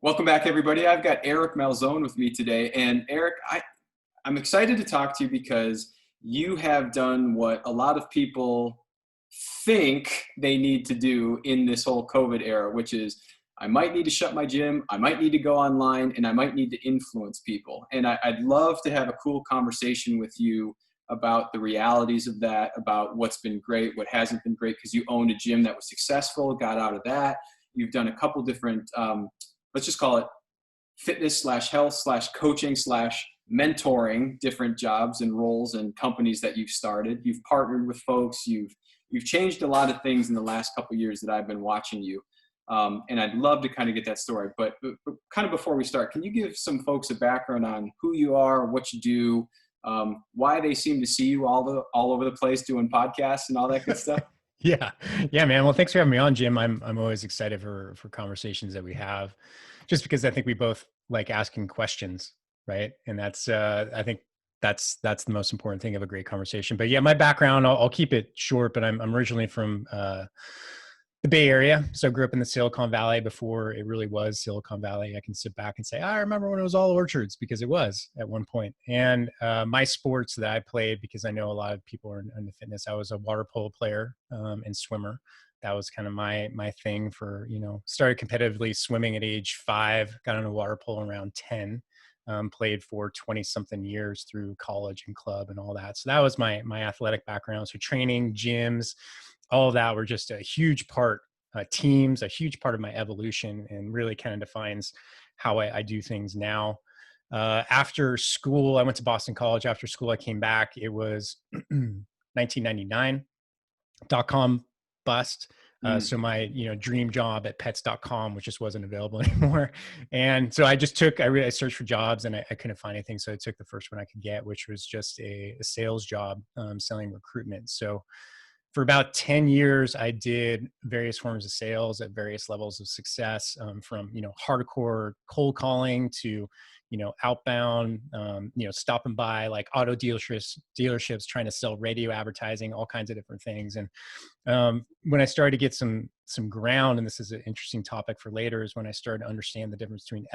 Welcome back, everybody. I've got Eric Malzone with me today. And Eric, I'm excited to talk to you because you have done what a lot of people think they need to do in this whole COVID era, which is I might need to shut my gym, I might need to go online, and I might need to influence people. And I'd love to have a cool conversation with you about the realities of that, about what's been great, what hasn't been great, because you owned a gym that was successful, got out of that. You've done a couple different let's just call it fitness slash health slash coaching slash mentoring different jobs and roles and companies that you've started. You've partnered with folks. You've changed a lot of things in the last couple of years that I've been watching you. And I'd love to kind of get that story. But kind of before we start, can you give some folks a background on who you are, what you do, why they seem to see you all over the place doing podcasts and all that good stuff? Yeah. Yeah, man. Well, thanks for having me on, Jim. I'm always excited for conversations that we have, just because I think we both like asking questions, right? And that's I think that's the most important thing of a great conversation. But yeah, my background, I'll keep it short, but I'm originally from the Bay Area. So I grew up in the Silicon Valley before it really was Silicon Valley. I can sit back and say, I remember when it was all orchards, because it was at one point. And my sports that I played, because I know a lot of people are into fitness, I was a water polo player and swimmer. That was kind of my thing for, started competitively swimming at age 5, got into water polo around 10. Played for 20 something years through college and club and all that. So that was my athletic background. So training, gyms, all of that were just a huge part, teams, a huge part of my evolution, and really kind of defines how I do things now. After school, I went to Boston College. After school, I came back. It was 1999, .com bust. So my, dream job at pets.com, which just wasn't available anymore. And so I just I searched for jobs, and I couldn't find anything. So I took the first one I could get, which was just a sales job, selling recruitment. So for about 10 years, I did various forms of sales at various levels of success, from, hardcore cold calling to, outbound, stopping by like auto dealerships trying to sell radio advertising, all kinds of different things. And when I started to get some ground, and this is an interesting topic for later, is when I started to understand the difference between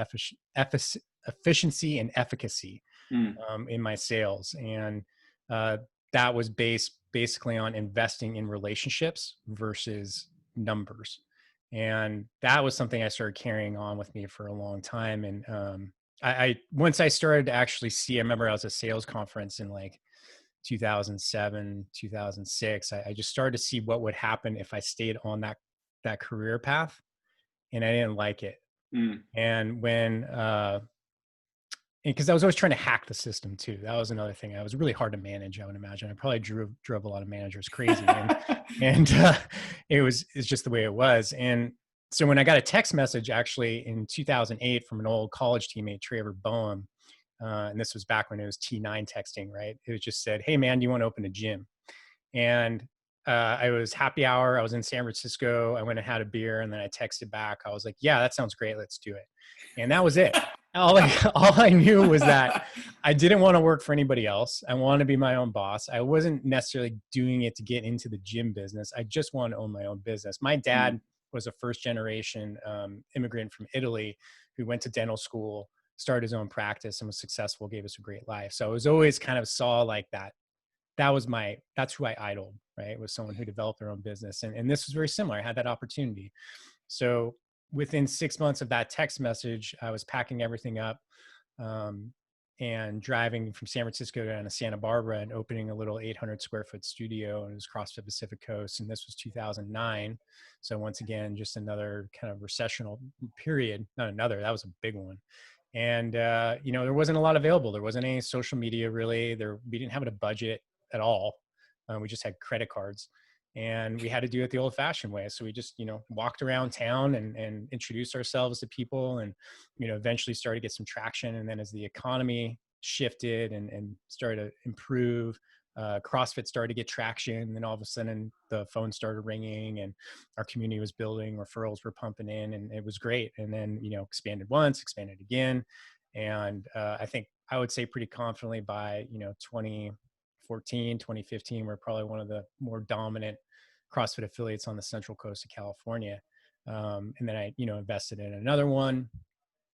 efficiency and efficacy in my sales. And that was based basically on investing in relationships versus numbers. And that was something I started carrying on with me for a long time. And I once I started to actually see, I remember I was at a sales conference in like 2007, 2006. I just started to see what would happen if I stayed on that career path, and I didn't like it. And when because I was always trying to hack the system too. That was another thing. I was really hard to manage, I would imagine. I probably drove a lot of managers crazy, and it's just the way it was. And so when I got a text message actually in 2008 from an old college teammate, Trevor Boehm, and this was back when it was T9 texting, right? It was just said, "Hey man, do you want to open a gym?" And I was happy hour. I was in San Francisco. I went and had a beer, and then I texted back. I was like, "Yeah, that sounds great. Let's do it." And that was it. All I knew was that I didn't want to work for anybody else. I wanted to be my own boss. I wasn't necessarily doing it to get into the gym business. I just wanted to own my own business. My dad was a first generation immigrant from Italy who went to dental school, started his own practice, and was successful, gave us a great life. So I was always kind of saw like that. That's who I idoled, right? Was someone who developed their own business. And this was very similar. I had that opportunity. So within 6 months of that text message, I was packing everything up and driving from San Francisco down to Santa Barbara and opening a little 800 square foot studio. And it was across the Pacific Coast. And this was 2009. So once again, just another kind of recessional period. Not another, that was a big one. And, there wasn't a lot available. There wasn't any social media really. We didn't have a budget at all. We just had credit cards. And we had to do it the old fashioned way. So we just, walked around town and introduced ourselves to people, and, eventually started to get some traction. And then as the economy shifted and started to improve, CrossFit started to get traction. And then all of a sudden the phone started ringing, and our community was building, referrals were pumping in, and it was great. And then, expanded once, expanded again. And I think I would say pretty confidently by, 2014, 2015, we're probably one of the more dominant CrossFit affiliates on the Central Coast of California. And then I, invested in another one,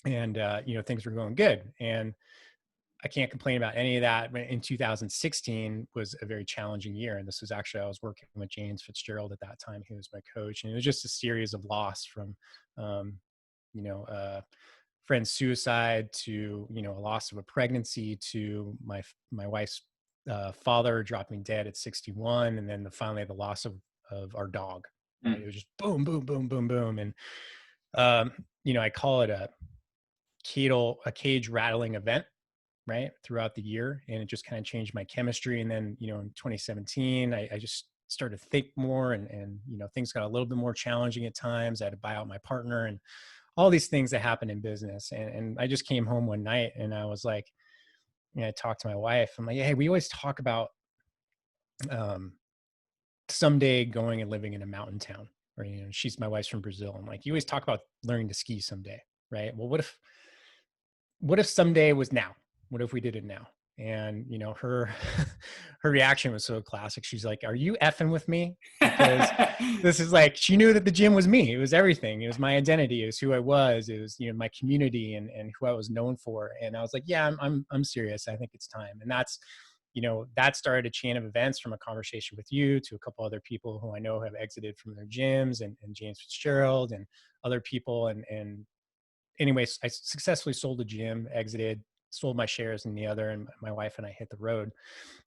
and things were going good, and I can't complain about any of that. In 2016 was a very challenging year. And this was actually, I was working with James Fitzgerald at that time. He was my coach. And it was just a series of loss from, um, you know, friend's suicide to, a loss of a pregnancy to my wife's father dropping dead at 61. And then finally the loss of our dog. Right? It was just boom, boom, boom, boom, boom. And, I call it a cage rattling event, right, throughout the year. And it just kind of changed my chemistry. And then, in 2017, I just started to think more, and things got a little bit more challenging at times. I had to buy out my partner and all these things that happen in business. And I just came home one night and I was like, I talked to my wife. I'm like, hey, we always talk about someday going and living in a mountain town, or, my wife's from Brazil. I'm like, you always talk about learning to ski someday, right? Well, what if someday was now? What if we did it now? And her her reaction was so classic. She's like, are you effing with me? Because this is like, she knew that the gym was me. It was everything. It was my identity. It was who I was. It was my community and who I was known for. And I was like, yeah, I'm serious. I think it's time. And that's that started a chain of events, from a conversation with you to a couple other people who I know have exited from their gyms, and James Fitzgerald and other people. And anyways, I successfully sold the gym, exited, sold my shares in the other, and my wife and I hit the road.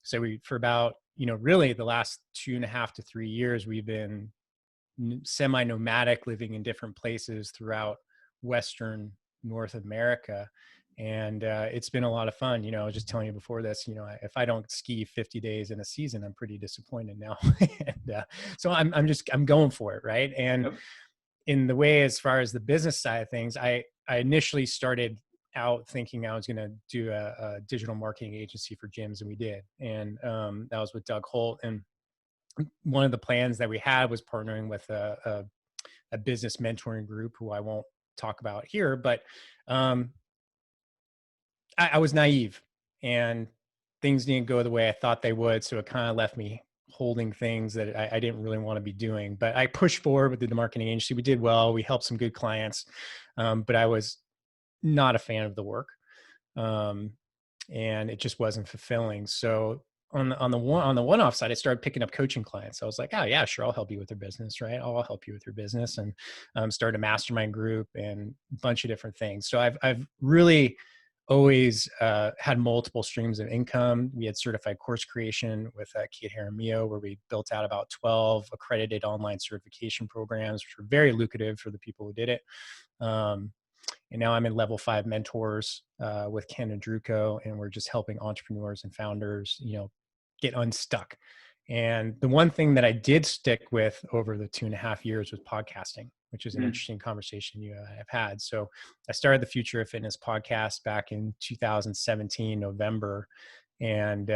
So for about, really the last 2.5 to 3 years, we've been semi-nomadic, living in different places throughout Western North America. And it's been a lot of fun. I was just telling you before this, if I don't ski 50 days in a season, I'm pretty disappointed now. And so I'm going for it. Right. And Yep. in the way, as far as the business side of things, I initially started out thinking I was going to do a digital marketing agency for gyms, and we did. And that was with Doug Holt. And one of the plans that we had was partnering with a business mentoring group, who I won't talk about here, but I was naive, and things didn't go the way I thought they would. So it kind of left me holding things that I didn't really want to be doing. But I pushed forward with the marketing agency. We did well. We helped some good clients, but I was not a fan of the work, and it just wasn't fulfilling. So on the one-off side, I started picking up coaching clients. I was like, oh yeah, sure, I'll help you with your business, right? I'll help you with your business, and started a mastermind group and a bunch of different things. So I've really always had multiple streams of income. We had certified course creation with Kate Jaramillo, where we built out about 12 accredited online certification programs, which were very lucrative for the people who did it. And now I'm in level 5 mentors with Ken and Druko, and we're just helping entrepreneurs and founders, get unstuck. And the one thing that I did stick with over the 2.5 years was podcasting, which is an interesting conversation you have had. So I started the Future of Fitness podcast back in 2017, November. And,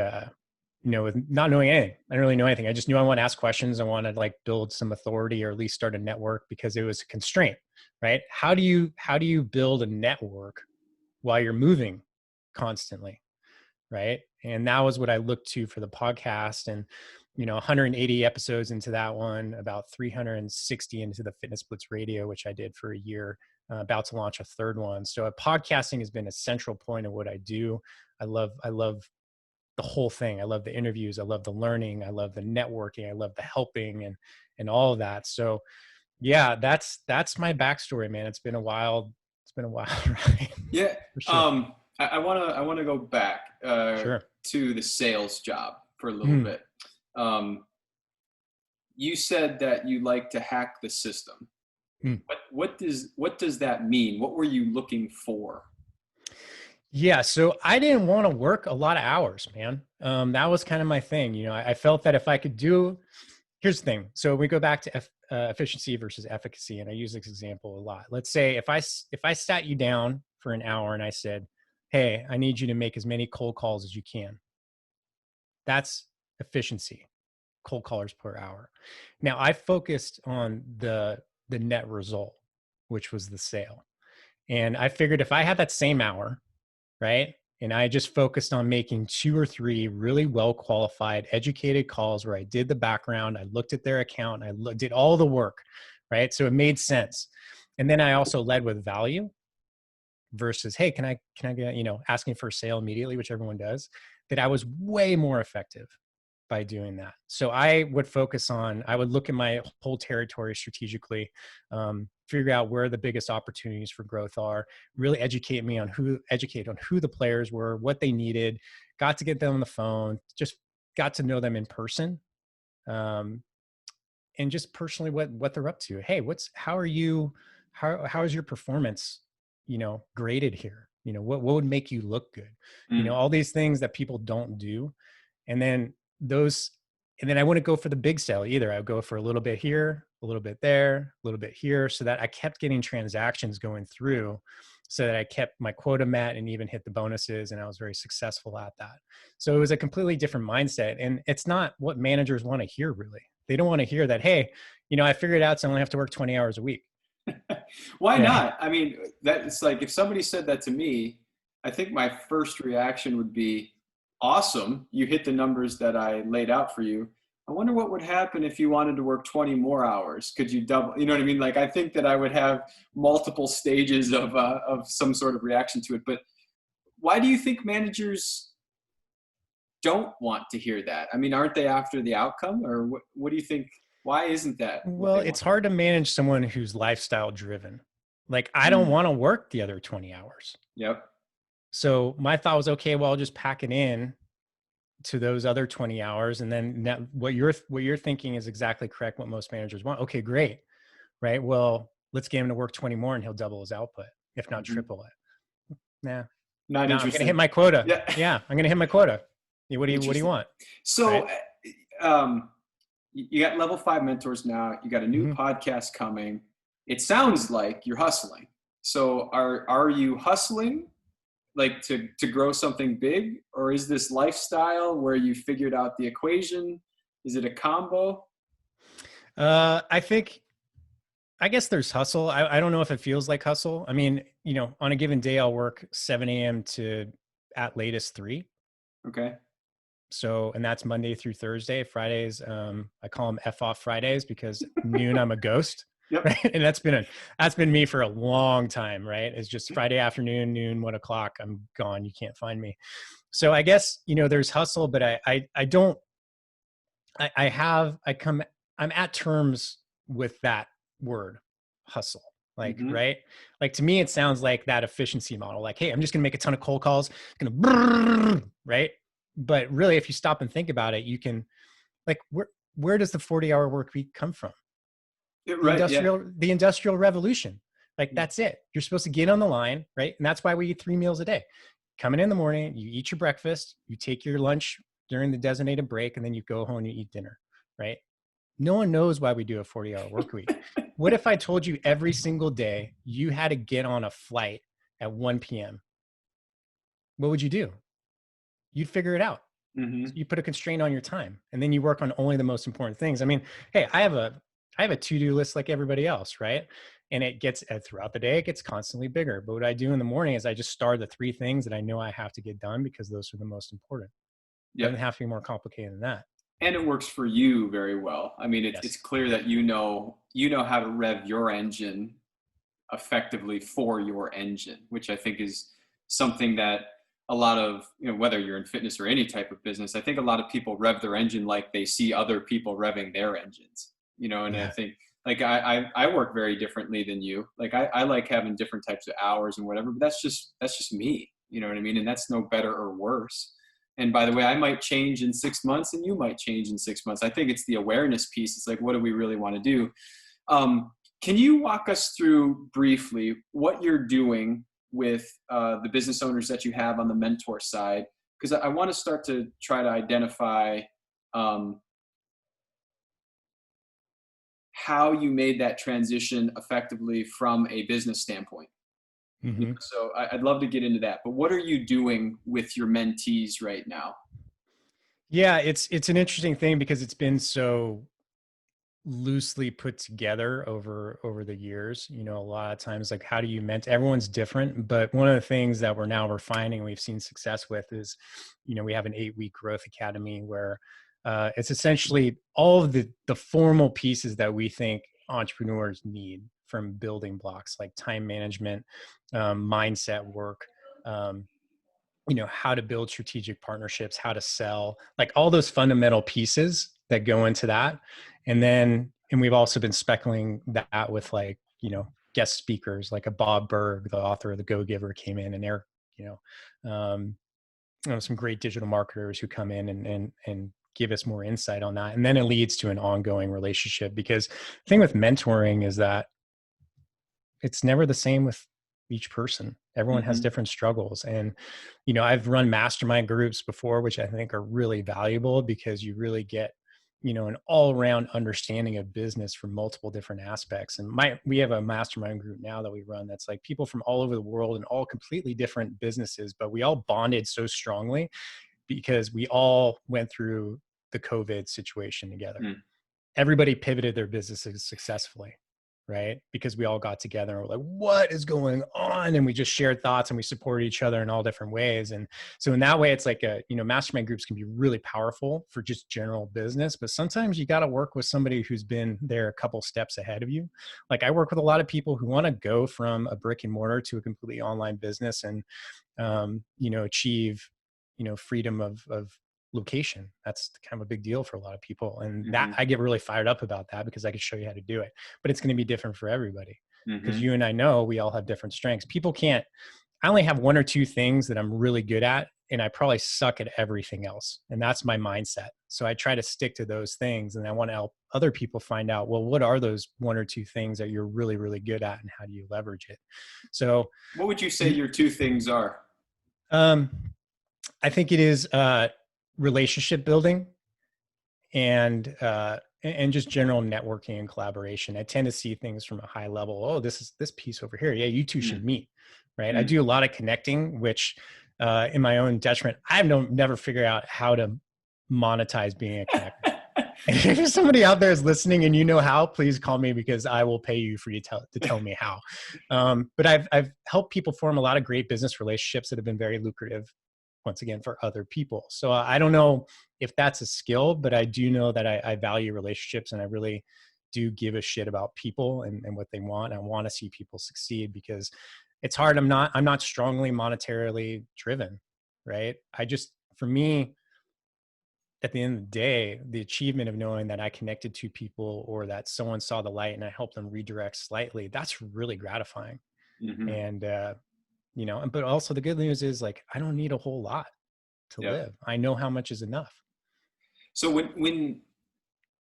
with not knowing anything, I didn't really know anything. I just knew I wanted to ask questions. I wanted to build some authority, or at least start a network, because it was a constraint, right? How do you build a network while you're moving constantly? Right. And that was what I looked to for the podcast. And, 180 episodes into that one, about 360 into the Fitness Blitz Radio, which I did for a year, about to launch a third one. So podcasting has been a central point of what I do. I love the whole thing. I love the interviews. I love the learning. I love the networking. I love the helping and all of that. So yeah, that's my backstory, man. It's been a wild ride. Yeah. For sure. I want to go back Sure. to the sales job for a little bit. You said that you like to hack the system. What does that mean? What were you looking for? Yeah, so I didn't want to work a lot of hours, man. That was kind of my thing. I felt that if I could do, here's the thing. So we go back to efficiency versus efficacy, and I use this example a lot. Let's say if I sat you down for an hour and I said, hey, I need you to make as many cold calls as you can. That's efficiency, cold callers per hour. Now I focused on the net result, which was the sale. And I figured if I had that same hour, right, and I just focused on making 2 or 3 really well qualified, educated calls where I did the background, I looked at their account, did all the work, right? So it made sense. And then I also led with value. versus, hey, can I get, asking for a sale immediately, which everyone does, that I was way more effective by doing that. So I would I would look at my whole territory strategically, figure out where the biggest opportunities for growth are, really educate on who the players were, what they needed, got to get them on the phone, just got to know them in person. Um, and just personally what they're up to. Hey, how are you, how is your performance, graded here? What would make you look good? Mm. All these things that people don't do. And then those, and then I wouldn't go for the big sale either. I would go for a little bit here, a little bit there, a little bit here, so that I kept getting transactions going through, so that I kept my quota met and even hit the bonuses. And I was very successful at that. So it was a completely different mindset. And it's not what managers want to hear, really. They don't want to hear that, hey, I figured out so I only have to work 20 hours a week. Why Yeah. not? I mean, it's like if somebody said that to me, I think my first reaction would be, awesome, you hit the numbers that I laid out for you. I wonder what would happen if you wanted to work 20 more hours. Could you double? You know what I mean? Like, I think that I would have multiple stages of some sort of reaction to it. But why do you think managers don't want to hear that? I mean, aren't they after the outcome, or what do you think? Why isn't that what Well, they it's want? hard to manage someone who's lifestyle driven. Like, I don't Mm. want to work the other 20 hours. Yep. So my thought was, okay, well, I'll just pack it in to those other 20 hours. And then what you're thinking is exactly correct. What most managers want. Okay, great. Right. Well, let's get him to work 20 more and he'll double his output, if not Hmm. triple it. Nah, Not no, I'm going to hit interested. my quota. Yeah. Yeah. I'm going to hit my quota. Yeah, what do you Interesting. want? So, Right. you got level 5 mentors now. You got a new Mm-hmm. podcast coming. It sounds like you're hustling. So, are you hustling like to grow something big, or is this lifestyle where you figured out the equation? Is it a combo? I guess there's hustle. I don't know if it feels like hustle. I mean, on a given day, I'll work 7 a.m. to at latest 3. Okay. So, and that's Monday through Thursday. Fridays, I call them F off Fridays, because noon I'm a ghost, Yep. right? And that's been me for a long time, right? It's just Friday afternoon, noon, 1 o'clock, I'm gone. You can't find me. So I guess, there's hustle, but I don't, I have, I come, I'm at terms with that word, hustle. Like, Hmm. right? Like, to me, it sounds like that efficiency model. Like, hey, I'm just going to make a ton of cold calls, right? But really, if you stop and think about it, you can, like, where does the 40-hour work week come from? the Right. Yeah. industrial the industrial revolution. Like, that's it. You're supposed to get on the line, right? And that's why we eat 3 meals a day. Coming in the morning, you eat your breakfast, you take your lunch during the designated break, and then you go home and you eat dinner, right? No one knows why we do a 40-hour work week. What if I told you every single day you had to get on a flight at 1 p.m.? What would you do? You'd figure it out. Hmm. So you put a constraint on your time, and then you work on only the most important things. I mean, hey, I have a to-do list like everybody else, right? And it gets throughout the day, it gets constantly bigger. But what I do in the morning is I just start the 3 things that I know I have to get done, because those are the most important. It Yep. doesn't have to be more complicated than that. And it works for you very well. I mean, it's Yes. clear that you know how to rev your engine effectively for your engine, which I think is something that a lot of, whether you're in fitness or any type of business, I think a lot of people rev their engine like they see other people revving their engines, and I Yeah. think, like, I work very differently than you. Like, I like having different types of hours and whatever, but that's just me, you know what I mean? And that's no better or worse. And by the way, I might change in 6 months and you might change in 6 months. I think it's the awareness piece. It's like, what do we really want to do? Um, can you walk us through briefly what you're doing with the business owners that you have on the mentor side? Because I want to start to try to identify um, how you made that transition effectively from a business standpoint. Hmm. So I'd love to get into that. But what are you doing with your mentees right now? Yeah, it's an interesting thing, because it's been so loosely put together over the years. A lot of times, like, how do you mentor? Everyone's different, but one of the things that we're now refining, we've seen success with, is we have an 8-week growth academy, where it's essentially all of the formal pieces that we think entrepreneurs need from building blocks like time management, mindset work, how to build strategic partnerships, how to sell, like all those fundamental pieces that go into that. And we've also been speckling that with like, guest speakers, like a Bob Berg, the author of The Go-Giver, came in, and Eric, um, some great digital marketers who come in and give us more insight on that. And then it leads to an ongoing relationship, because the thing with mentoring is that it's never the same with each person. Everyone has different struggles. And, I've run mastermind groups before, which I think are really valuable, because you really get, an all around understanding of business from multiple different aspects. And we have a mastermind group now that we run that's like people from all over the world and all completely different businesses, but we all bonded so strongly because we all went through the COVID situation together. Everybody pivoted their businesses successfully, right? Because we all got together and we're like, what is going on? And we just shared thoughts and we supported each other in all different ways. And so in that way, it's like mastermind groups can be really powerful for just general business, but sometimes you got to work with somebody who's been there a couple steps ahead of you. Like I work with a lot of people who want to go from a brick and mortar to a completely online business and, achieve, freedom of location. That's kind of a big deal for a lot of people. And that I get really fired up about that, because I can show you how to do it, but it's going to be different for everybody, because you and I know we all have different strengths. I only have one or two things that I'm really good at, and I probably suck at everything else. And that's my mindset. So I try to stick to those things, and I want to help other people find out, well, what are those one or two things that you're really, really good at, and how do you leverage it? So what would you say your two things are? I think it is, relationship building and just general networking and collaboration. I tend to see things from a high level. Oh, this piece over here. Yeah, you two should meet, right? I do a lot of connecting, which in my own detriment, I've never figured out how to monetize being a connector. If there's somebody out there is listening and you know how, please call me, because I will pay you for you to tell me how. But I've helped people form a lot of great business relationships that have been very lucrative, once again, for other people. So I don't know if that's a skill, but I do know that I value relationships, and I really do give a shit about people and what they want. I want to see people succeed, because it's hard. I'm not strongly monetarily driven, right? For me, at the end of the day, the achievement of knowing that I connected to people, or that someone saw the light and I helped them redirect slightly, that's really gratifying. And, but also the good news is, like, I don't need a whole lot to live. I know how much is enough. So when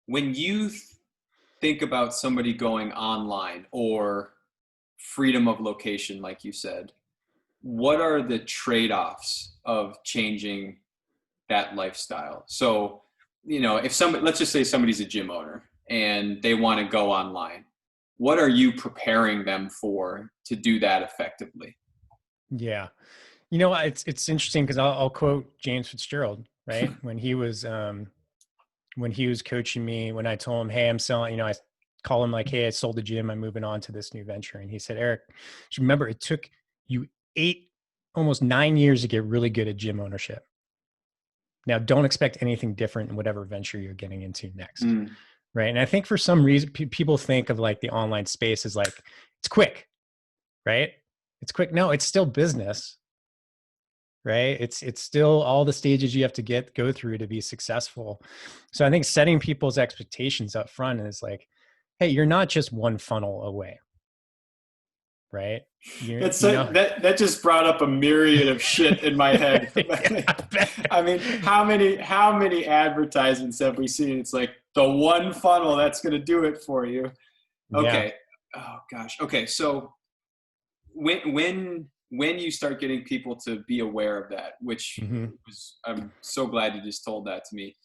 you think about somebody going online or freedom of location, like you said, what are the trade-offs of changing that lifestyle? So, if let's just say somebody's a gym owner and they want to go online, what are you preparing them for to do that effectively? Yeah. It's interesting, because I'll quote James Fitzgerald, right? When he was coaching me, when I told him, hey, I'm selling, I call him like, hey, I sold the gym, I'm moving on to this new venture. And he said, Eric, just remember, it took you almost 9 years to get really good at gym ownership. Now, don't expect anything different in whatever venture you're getting into next. Right. And I think for some reason, people think of like the online space as like, it's quick, right? It's quick. No, it's still business, right? It's still all the stages you have to go through to be successful. So I think setting people's expectations up front is like, hey, you're not just one funnel away, right? That just brought up a myriad of shit in my head. I mean, how many advertisements have we seen? It's like the one funnel that's going to do it for you. Okay. Yeah. Oh gosh. Okay. So when you start getting people to be aware of that, which I'm so glad you just told that to me.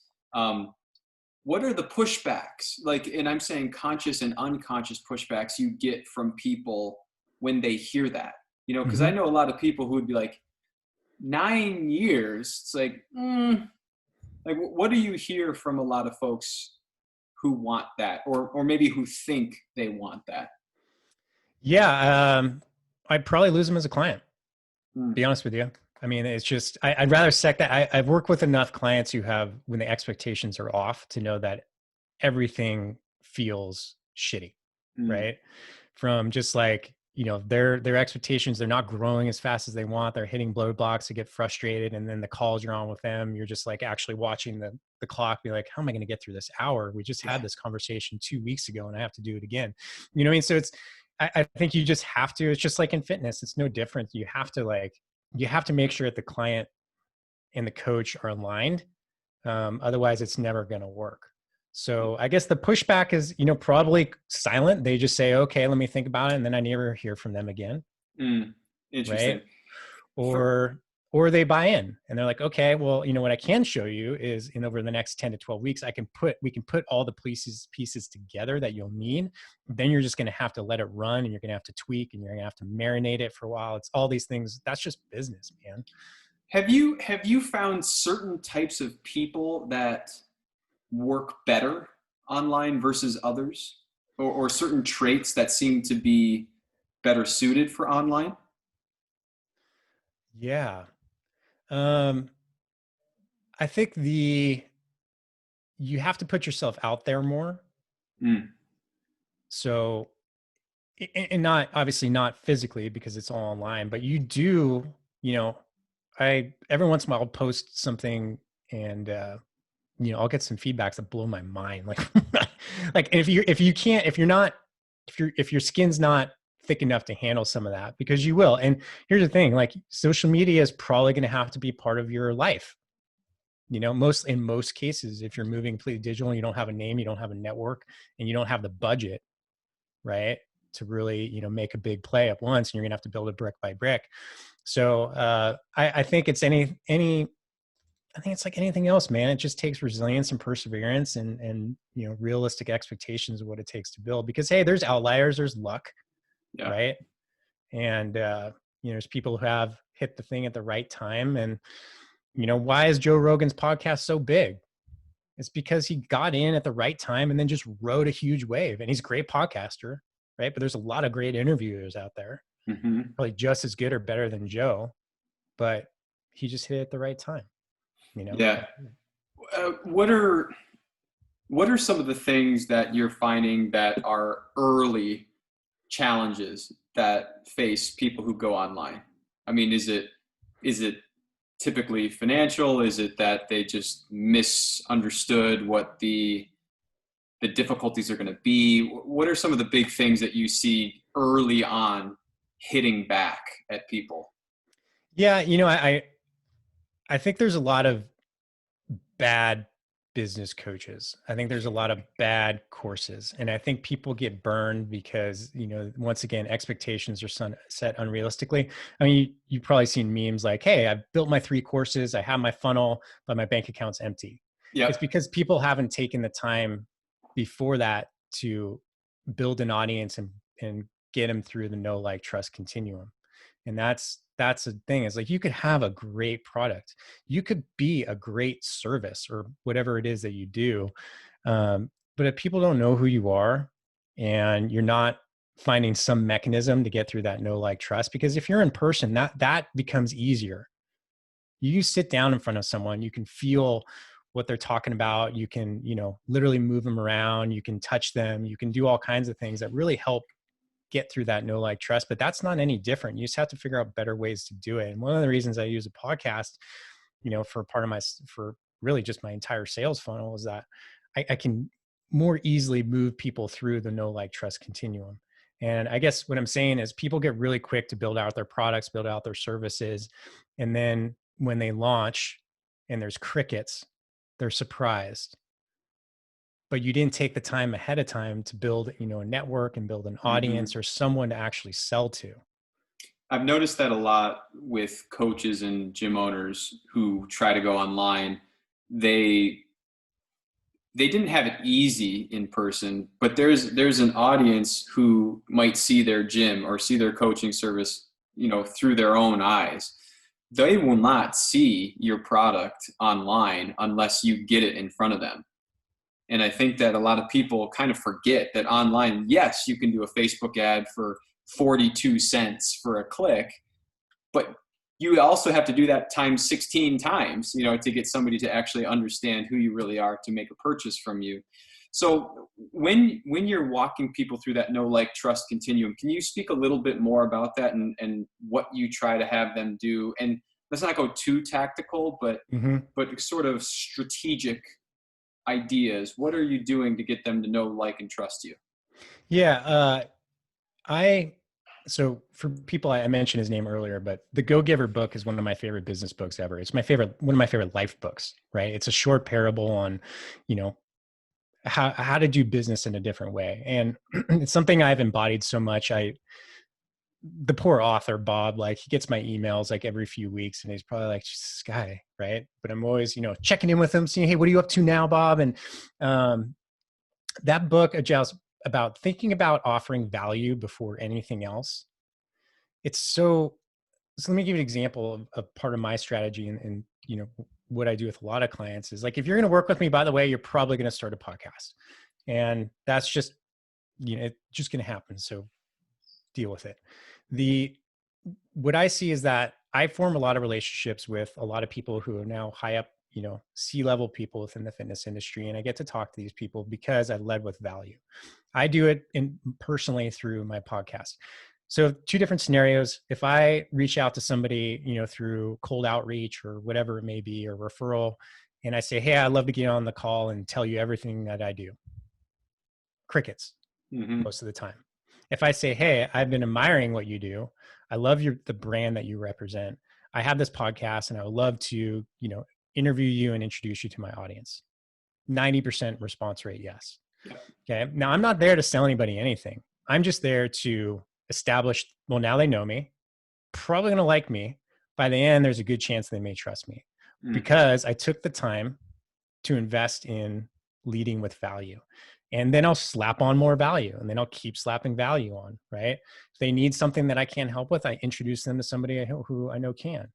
What are the pushbacks? Like, and I'm saying conscious and unconscious pushbacks you get from people when they hear that, because I know a lot of people who would be like, 9 years. It's like, like, what do you hear from a lot of folks who want that, or maybe who think they want that? Yeah. I'd probably lose them as a client, be honest with you. I mean, it's just, I'd rather that. I've worked with enough clients who have, when the expectations are off, to know that everything feels shitty, right? from just like, their expectations, they're not growing as fast as they want. They're hitting blow blocks to get frustrated. And then the calls you're on with them, you're just like actually watching the clock, be like, how am I going to get through this hour? We just Yeah. had this conversation 2 weeks ago and I have to do it again. You know what I mean? So I think you just have to, it's just like in fitness, it's no different. You have to make sure that the client and the coach are aligned. Otherwise it's never going to work. So I guess the pushback is, probably silent. They just say, okay, let me think about it. And then I never hear from them again. Interesting. Right. Or they buy in and they're like, okay, well, what I can show you is over the next 10 to 12 weeks, we can put all the pieces together that you'll need. Then you're just going to have to let it run and you're going to have to tweak and you're going to have to marinate it for a while. It's all these things. That's just business, man. Have you found certain types of people that work better online versus others, or certain traits that seem to be better suited for online? Yeah. Um, I think you have to put yourself out there more. Mm, So, and not obviously not physically because it's all online, but you do, you know, I every once in a while I'll post something and I'll get some feedbacks that blow my mind. Like like if your skin's not thick enough to handle some of that, because you will. And here's the thing, like social media is probably going to have to be part of your life. In most cases, if you're moving completely digital and you don't have a name, you don't have a network, and you don't have the budget, right, to really, make a big play at once, and you're gonna have to build it brick by brick. So I think it's I think it's like anything else, man. It just takes resilience and perseverance and realistic expectations of what it takes to build. Because hey, there's outliers, there's luck, yeah. right? And there's people who have hit the thing at the right time. And why is Joe Rogan's podcast so big? It's because he got in at the right time and then just rode a huge wave. And he's a great podcaster, right? But there's a lot of great interviewers out there, Mm-hmm. probably just as good or better than Joe, but he just hit it at the right time, Yeah. Uh, what are what are some of the things that you're finding that are early challenges that face people who go online? I mean, is it typically financial? Is it that they just misunderstood what the difficulties are going to be? What are some of the big things that you see early on hitting back at people? Yeah, I think there's a lot of bad business coaches. I think there's a lot of bad courses. And I think people get burned because, once again, expectations are set unrealistically. I mean, you've probably seen memes like, hey, I've built my 3 courses, I have my funnel, but my bank account's empty. It's Yep. because people haven't taken the time before that to build an audience and get them through the know, like, trust continuum. And that's the thing, is like, you could have a great product, you could be a great service or whatever it is that you do, but if people don't know who you are and you're not finding some mechanism to get through that know, like, trust, because if you're in person, that becomes easier. You sit down in front of someone, you can feel what they're talking about, you can literally move them around, you can touch them, you can do all kinds of things that really help get through that know, like, trust. But that's not any different. You just have to figure out better ways to do it. And one of the reasons I use a podcast, for really just my entire sales funnel, is that I can more easily move people through the know, like, trust continuum. And I guess what I'm saying is people get really quick to build out their products, build out their services. And then when they launch and there's crickets, they're surprised. But you didn't take the time ahead of time to build, a network and build an Mm-hmm. audience or someone to actually sell to. I've noticed that a lot with coaches and gym owners who try to go online. They they didn't have it easy in person, but there's an audience who might see their gym or see their coaching service, through their own eyes. They will not see your product online unless you get it in front of them. And I think that a lot of people kind of forget that online, yes, you can do a Facebook ad for 42 cents for a click, but you also have to do that times 16 times, to get somebody to actually understand who you really are to make a purchase from you. So when you're walking people through that know, like, trust continuum, can you speak a little bit more about that and what you try to have them do? And let's not go too tactical, but Hmm. sort of strategic ideas. What are you doing to get them to know, like, and trust you? Yeah. I so for people, I mentioned his name earlier, but the Go Giver book is one of my favorite business books ever. It's one of my favorite life books, right? It's a short parable on, you know, how to do business in a different way. And it's something I've embodied so much. The poor author, Bob, like he gets my emails like every few weeks and he's probably like, this guy, right? But I'm always, checking in with him, seeing, hey, what are you up to now, Bob? And um, that book adjusts about thinking about offering value before anything else. It's so let me give you an example of part of my strategy and what I do with a lot of clients is like, if you're going to work with me, by the way, you're probably going to start a podcast, and that's just, it's just going to happen. So deal with it. The What I see is that I form a lot of relationships with a lot of people who are now high up, C-level people within the fitness industry. And I get to talk to these people because I led with value. I do it personally through my podcast. So two different scenarios. If I reach out to somebody, through cold outreach or whatever it may be, or referral, and I say, hey, I'd love to get on the call and tell you everything that I do. Crickets Mm-hmm. most of the time. If I say, hey, I've been admiring what you do. I love the brand that you represent. I have this podcast and I would love to, interview you and introduce you to my audience. 90% response rate, yes. Yep. Okay. Now I'm not there to sell anybody anything. I'm just there to establish, well, now they know me, probably going to like me. By the end, there's a good chance they may trust me Mm. because I took the time to invest in leading with value. And then I'll slap on more value and then I'll keep slapping value on, right? If they need something that I can't help with, I introduce them to somebody who I know can.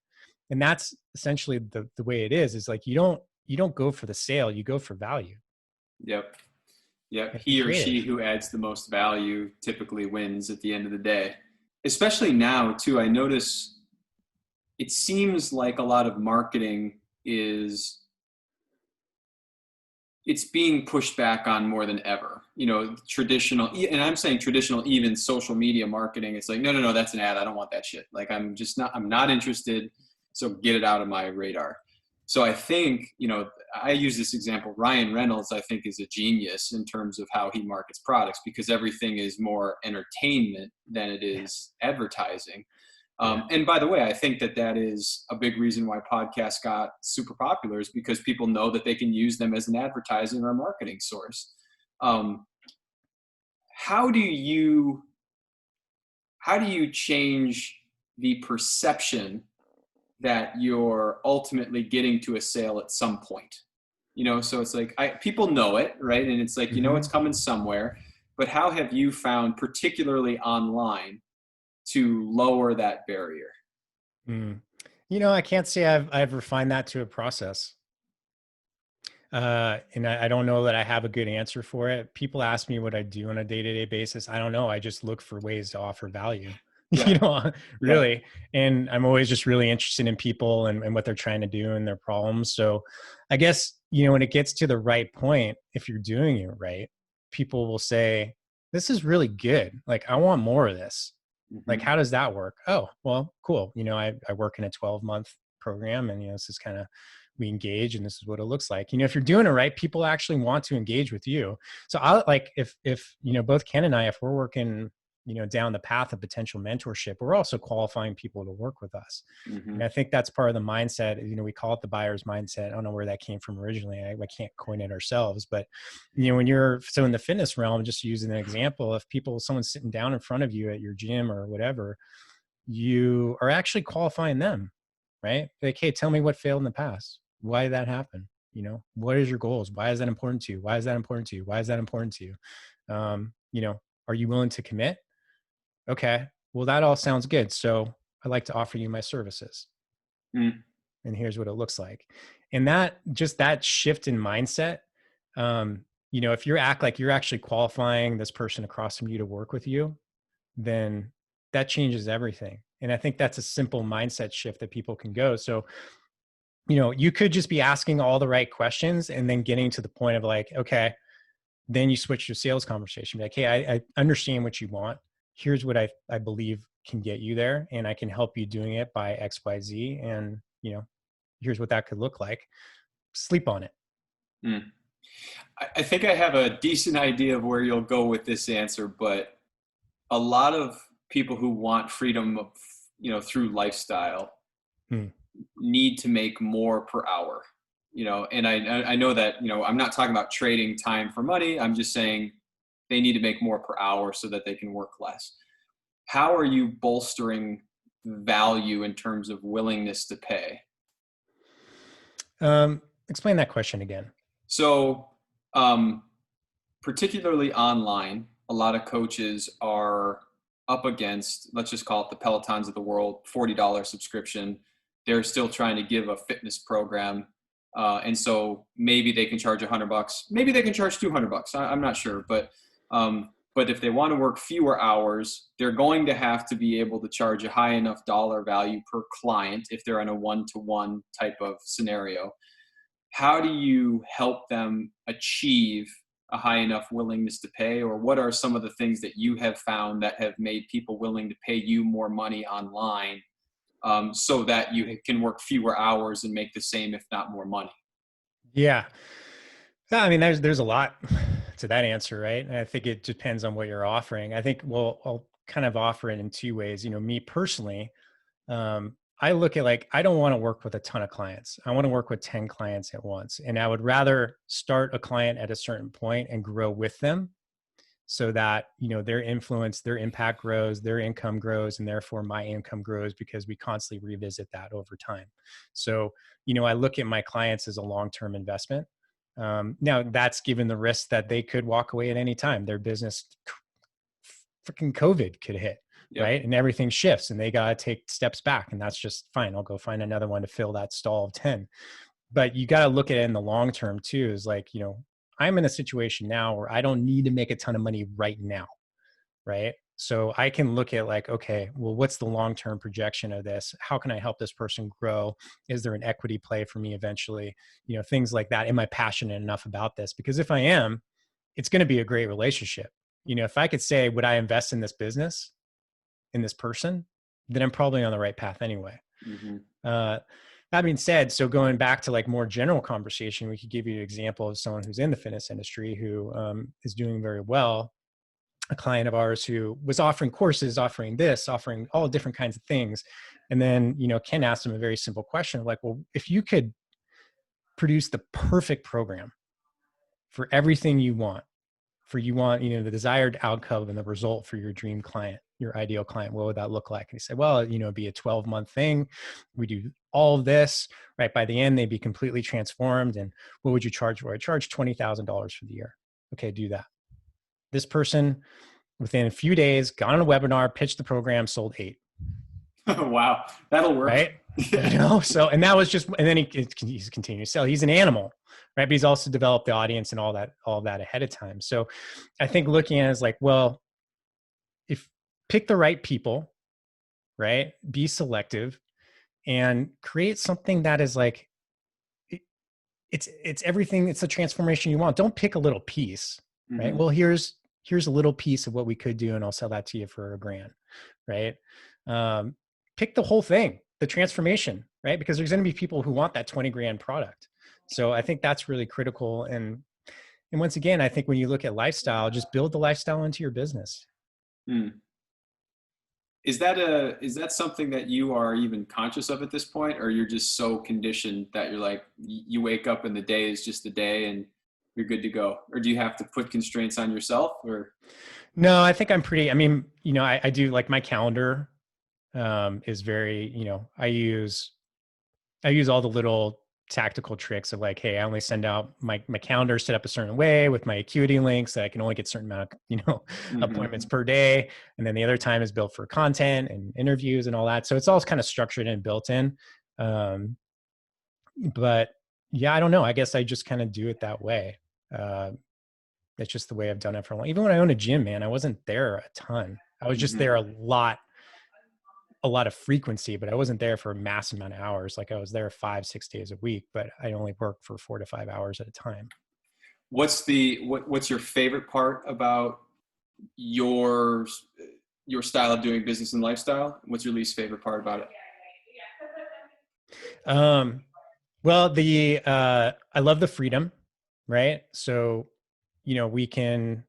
And that's essentially the way it is like, you don't go for the sale, you go for value. Yep. Yep. And be He or she creative. who adds the most value typically wins at the end of the day. Especially now, too, I notice it seems like a lot of marketing is it's being pushed back on more than ever. Traditional, and I'm saying traditional, even social media marketing. It's like, no, no, no, that's an ad. I don't want that shit. Like, I'm not interested. So get it out of my radar. So I think, I use this example. Ryan Reynolds, I think, is a genius in terms of how he markets products because everything is more entertainment than it Yeah. is advertising. Yeah. And by the way, I think that is a big reason why podcasts got super popular is because people know that they can use them as an advertising or a marketing source. Um, how do you change the perception that you're ultimately getting to a sale at some point? So it's like people know it, right? And it's like, it's Mm-hmm. coming somewhere. But how have you found, particularly online, to lower that barrier? Mm. I can't say I've refined that to a process. And I don't know that I have a good answer for it. People ask me what I do on a day-to-day basis. I don't know. I just look for ways to offer value, Yeah. Yeah. really. And I'm always just really interested in people and what they're trying to do and their problems. So I guess, when it gets to the right point, if you're doing it right, people will say, this is really good. Like, I want more of this. Like, Mm-hmm. how does that work? Oh, well, cool. I work in a 12-month program and, this is kind of, we engage and this is what it looks like. If you're doing it right, people actually want to engage with you. So I like, if, both Ken and I, if we're working, down the path of potential mentorship, we're also qualifying people to work with us. Mm-hmm. And I think that's part of the mindset. We call it the buyer's mindset. I don't know where that came from originally. I can't coin it ourselves, but when you're so in the fitness realm, just using an example, if someone's sitting down in front of you at your gym or whatever, you are actually qualifying them, right? Like, hey, tell me what failed in the past. Why did that happen? What is your goals? Why is that important to you? Why is that important to you? Why is that important to you? Are you willing to commit? Okay, well, that all sounds good. So I'd like to offer you my services. Mm. And here's what it looks like. And that shift in mindset, if you act like you're actually qualifying this person across from you to work with you, then that changes everything. And I think that's a simple mindset shift that people can go. So, you could just be asking all the right questions and then getting to the point of like, okay, Then you switch to sales conversation. Like, hey, I understand what you want. Here's what I believe can get you there, and I can help you doing it by XYZ. And, here's what that could look like. Sleep on it. Mm. I think I have a decent idea of where you'll go with this answer, but a lot of people who want freedom of, through lifestyle Hmm. need to make more per hour, and I know that, I'm not talking about trading time for money. I'm just saying they need to make more per hour so that they can work less. How are you bolstering value in terms of willingness to pay? Explain that question again. So, particularly online, a lot of coaches are up against, let's just call it the Pelotons of the world, $40 subscription. They're still trying to give a fitness program. And so maybe they can charge $100, maybe they can charge $200. I'm not sure, but if they want to work fewer hours, they're going to have to be able to charge a high enough dollar value per client if they're in a one-to-one type of scenario. How do you help them achieve a high enough willingness to pay? Or what are some of the things that you have found that have made people willing to pay you more money online, so that you can work fewer hours and make the same, if not more money? Yeah. I mean, there's a lot to that answer, right? And I think it depends on what you're offering. I think, well, I'll kind of offer it in two ways. Me personally, I look at, like, I don't want to work with a ton of clients. I want to work with 10 clients at once. And I would rather start a client at a certain point and grow with them, so that, their influence, their impact grows, their income grows, and therefore my income grows, because we constantly revisit that over time. So, I look at my clients as a long-term investment. Now, that's given the risk that they could walk away at any time. Their business, freaking COVID could hit, Yep. right? And everything shifts and they got to take steps back. And that's just fine. I'll go find another one to fill that stall of 10. But you got to look at it in the long term too, is like, I'm in a situation now where I don't need to make a ton of money right now, right? So I can look at, like, okay, well, what's the long-term projection of this? How can I help this person grow? Is there an equity play for me eventually? Things like that. Am I passionate enough about this? Because if I am, it's going to be a great relationship. If I could say, would I invest in this business, in this person, then I'm probably on the right path anyway. Mm-hmm. That being said, so going back to, like, more general conversation, we could give you an example of someone who's in the fitness industry who is doing very well. A client of ours who was offering courses, offering this, offering all different kinds of things. And then, Ken asked him a very simple question of, like, well, if you could produce the perfect program for everything you want, the desired outcome and the result for your dream client, your ideal client, what would that look like? And he said, well, it'd be a 12-month thing. We do all of this, right? By the end, they'd be completely transformed. And what would you charge for? I charge $20,000 for the year. Okay, do that. This person, within a few days, got on a webinar, pitched the program, sold 8. Wow, that'll work. Right. So, and that was just, and then he's continued to sell. He's an animal, right? But he's also developed the audience and all that ahead of time. So I think looking at it as, like, well, if pick the right people, right? Be selective and create something that is like, it's everything. It's the transformation you want. Don't pick a little piece, right? Mm-hmm. Well, here's a little piece of what we could do, and I'll sell that to you for $1,000, right? Pick the whole thing, the transformation, right? Because there's going to be people who want that $20,000 product. So I think that's really critical. And once again, I think when you look at lifestyle, just build the lifestyle into your business. Mm. Is that something that you are even conscious of at this point, or you're just so conditioned that you're like, you wake up and the day is just the day and you're good to go? Or do you have to put constraints on yourself? Or No, I think I'm pretty, I mean, I do, like, my calendar is very, I use all the little tactical tricks of, like, hey, I only send out my calendar set up a certain way with my acuity links that I can only get a certain amount of, mm-hmm. appointments per day. And then the other time is built for content and interviews and all that. So it's all kind of structured and built in. But yeah, I don't know. I guess I just kind of do it that way. That's just the way I've done it for a while. Even when I owned a gym, man, I wasn't there a ton. I was just Mm-hmm. there a lot of frequency, but I wasn't there for a massive amount of hours. Like, I was there 5-6 days a week, but I only worked for 4 to 5 hours at a time. what's your favorite part about your your style of doing business and lifestyle? What's your least favorite part about it? Um, well, I love the freedom, right? So, we can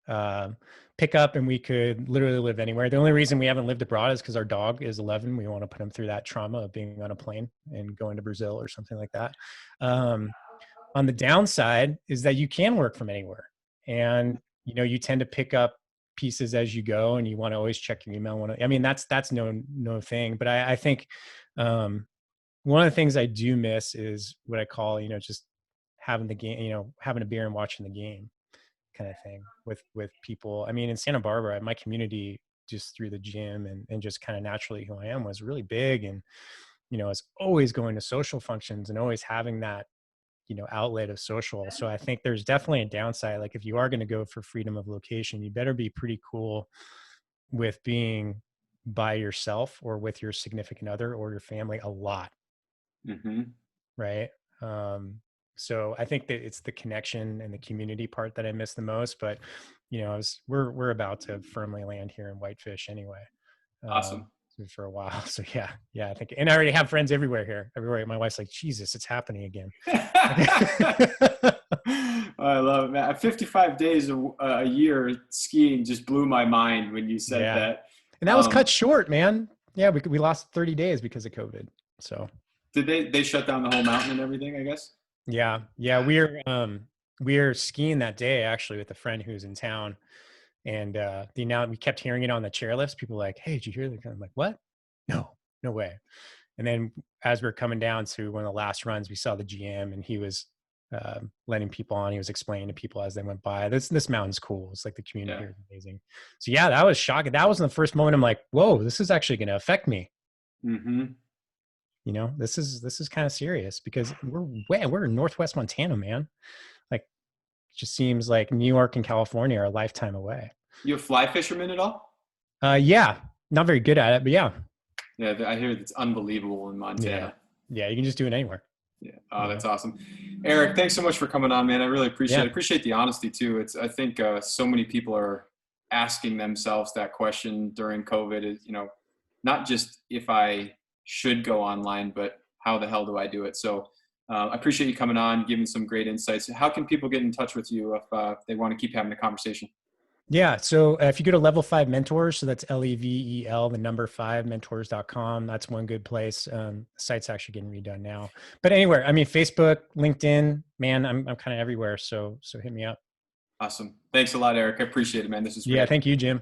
um, pick up and we could literally live anywhere. The only reason we haven't lived abroad is because our dog is 11. We want to put him through that trauma of being on a plane and going to Brazil or something like that. Um, on the downside is that you can work from anywhere, and you tend to pick up pieces as you go, and you want to always check your email. I mean, that's no thing. But I think one of the things I do miss is what I call, just having the game, having a beer and watching the game kind of thing with people. I mean, in Santa Barbara, my community just through the gym and just kind of naturally who I am was really big. And, I was always going to social functions and always having that, outlet of social. So I think there's definitely a downside. Like if you are going to go for freedom of location, you better be pretty cool with being by yourself or with your significant other or your family a lot. Mm-hmm. Right. Um, so I think that it's the connection and the community part that I miss the most, but we're about to firmly land here in Whitefish anyway, Awesome. for a while. So yeah, I think, and I already have friends everywhere here, everywhere. My wife's like, Jesus, it's happening again. I love it, man. 55 days a year skiing just blew my mind when you said Yeah. that. And that was cut short, man. Yeah. We lost 30 days because of COVID. So did they shut down the whole mountain and everything, I guess? yeah. We're skiing that day actually with a friend who's in town. And we kept hearing it on the chairlifts. People were like, hey, did you hear that? I'm like, what? No way. And then as we're coming down to one of the last runs, we saw the GM and he was letting people on. He was explaining to people as they went by, this mountain's cool. It's like the community here is amazing. So yeah, that was shocking. That was the first moment I'm like, whoa, this is actually going to affect me. Mm-hmm. This is kind of serious because we're in Northwest Montana, man. Like, it just seems like New York and California are a lifetime away. You a fly fisherman at all? Yeah, not very good at it, but yeah. Yeah, I hear it's unbelievable in Montana. Yeah, you can just do it anywhere. Yeah. Oh, that's awesome. Eric, thanks so much for coming on, man. I really appreciate it. I appreciate the honesty too. I think so many people are asking themselves that question during COVID is, not just if I should go online, but how the hell do I do it? So I appreciate you coming on, giving some great insights. How can people get in touch with you if they want to keep having a conversation? Yeah. So if you go to Level 5 Mentors, so that's LEVEL, the number 5 mentors.com. That's one good place. The site's actually getting redone now. But anywhere, I mean, Facebook, LinkedIn, man, I'm kind of everywhere. So hit me up. Awesome. Thanks a lot, Eric. I appreciate it, man. This is great. Yeah. Thank you, Jim.